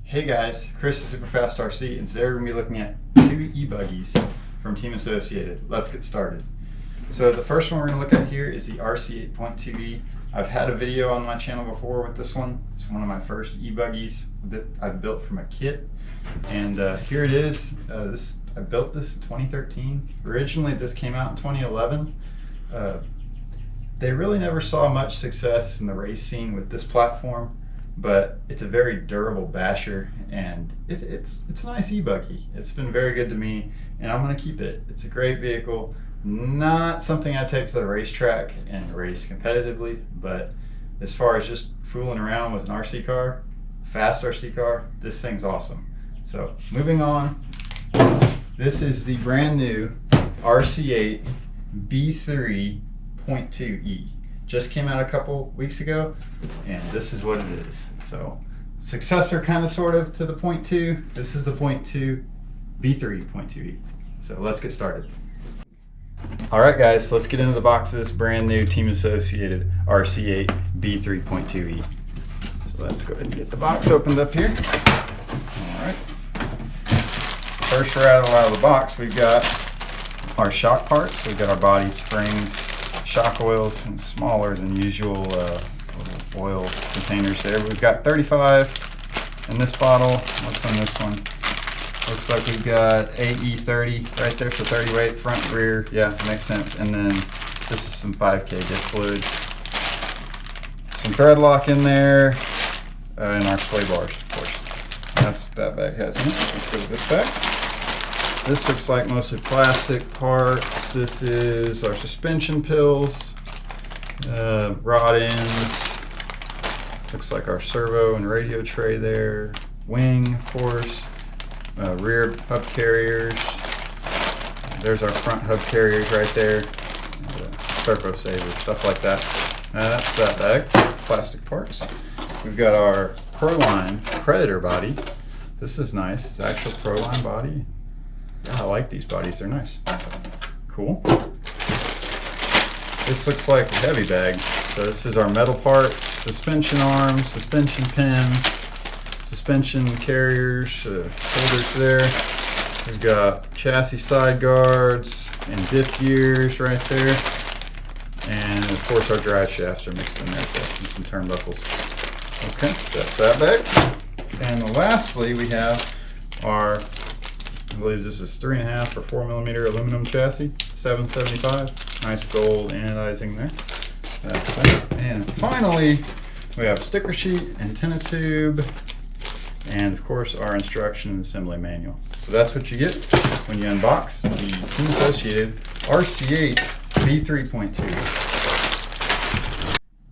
Hey guys, Chris is Superfast RC, and today we're going to be looking at two e-buggies from Team Associated. Let's get started. So the first one we're going to look at here is the RC8B3.2E. I've had a video on my channel before with this one. It's one of my first e-buggies that I've built from a kit. And here it is. I built this in 2013. Originally this came out in 2011. They really never saw much success in the race scene with this platform, but it's a very durable basher, and it's a nice e-buggy. It's been very good to me, and I'm going to keep it. It's a great vehicle. Not something I take to the racetrack and race competitively, but as far as just fooling around with an RC car, fast RC car, this thing's awesome. So moving on, this is the brand new RC8B3.2E. Just came out a couple weeks ago, and this is what it is. So successor kind of sort of to the .2. This is the .2 B3.2E. So let's get started. All right guys, let's get into the box of this brand new Team Associated RC8 B3.2E. So let's go ahead and get the box opened up here. All right. First rattle out of the box, we've got our shock parts. So we've got our body, springs, shock oils, and smaller than usual little oil containers there. We've got 35 in this bottle. What's in this one? Looks like we've got AE30 right there, so 30 weight, front, rear. Yeah, makes sense. And then this is some 5K dip fluid. Some thread lock in there, and our sway bars, of course. That's what that bag has in it. Let's go to this bag. This looks like mostly plastic parts. This is our suspension pills, rod ends. Looks like our servo and radio tray there. Wing, of course. Rear hub carriers. There's our front hub carriers right there. Servo saver, stuff like that. That's that bag. Plastic parts. We've got our Proline Predator body. This is nice. It's actual Proline body. Yeah, I like these bodies. They're nice. So, cool. This looks like a heavy bag. So this is our metal parts, suspension arms, suspension pins, suspension carriers, holders there. We've got chassis side guards and diff gears right there. And of course our drive shafts are mixed in there, so and some turnbuckles. Okay, that's that bag. And lastly, we have our, I believe this is 3.5 or 4 millimeter aluminum chassis, 775. Nice gold anodizing there. That's that. And finally, we have sticker sheet, antenna tube, and of course our instruction and assembly manual. So that's what you get when you unbox the Team Associated RC8 B3.2.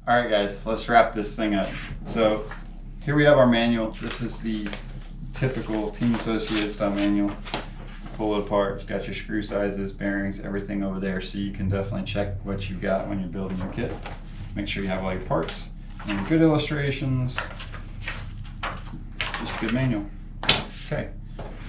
All right guys, let's wrap this thing up. So here we have our manual. This is the typical Team Associated style manual. Pull it apart, you've got your screw sizes, bearings, everything over there, so you can definitely check what you've got when you're building your kit. Make sure you have all your parts and good illustrations. Just a good manual. Okay,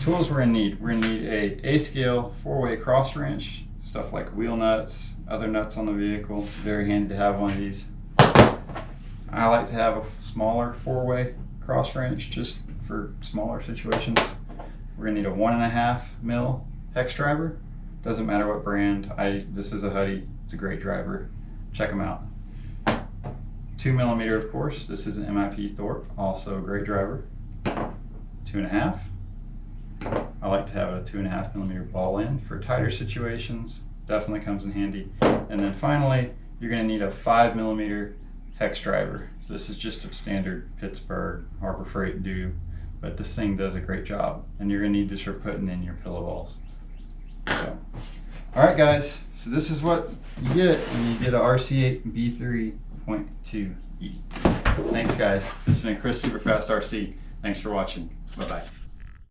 tools we're in need. We're in need a scale 4-way cross wrench, stuff like wheel nuts, other nuts on the vehicle. Very handy to have one of these. I like to have a smaller 4-way cross wrench just for smaller situations. We're gonna need a 1.5 mil hex driver. Doesn't matter what brand. This is a Huddy. It's a great driver. Check them out. 2 millimeter, of course. This is an MIP Thorpe, also a great driver. 2.5. I like to have a 2.5 millimeter ball end for tighter situations. Definitely comes in handy. And then finally, you're gonna need a 5 millimeter hex driver. So this is just a standard Pittsburgh Harbor Freight do, but this thing does a great job, and you're gonna need this for putting in your pillow balls. So, all right guys, so this is what you get when you get a RC8 B3.2E. Thanks guys, this has been Chris Superfast RC. Thanks for watching, bye-bye.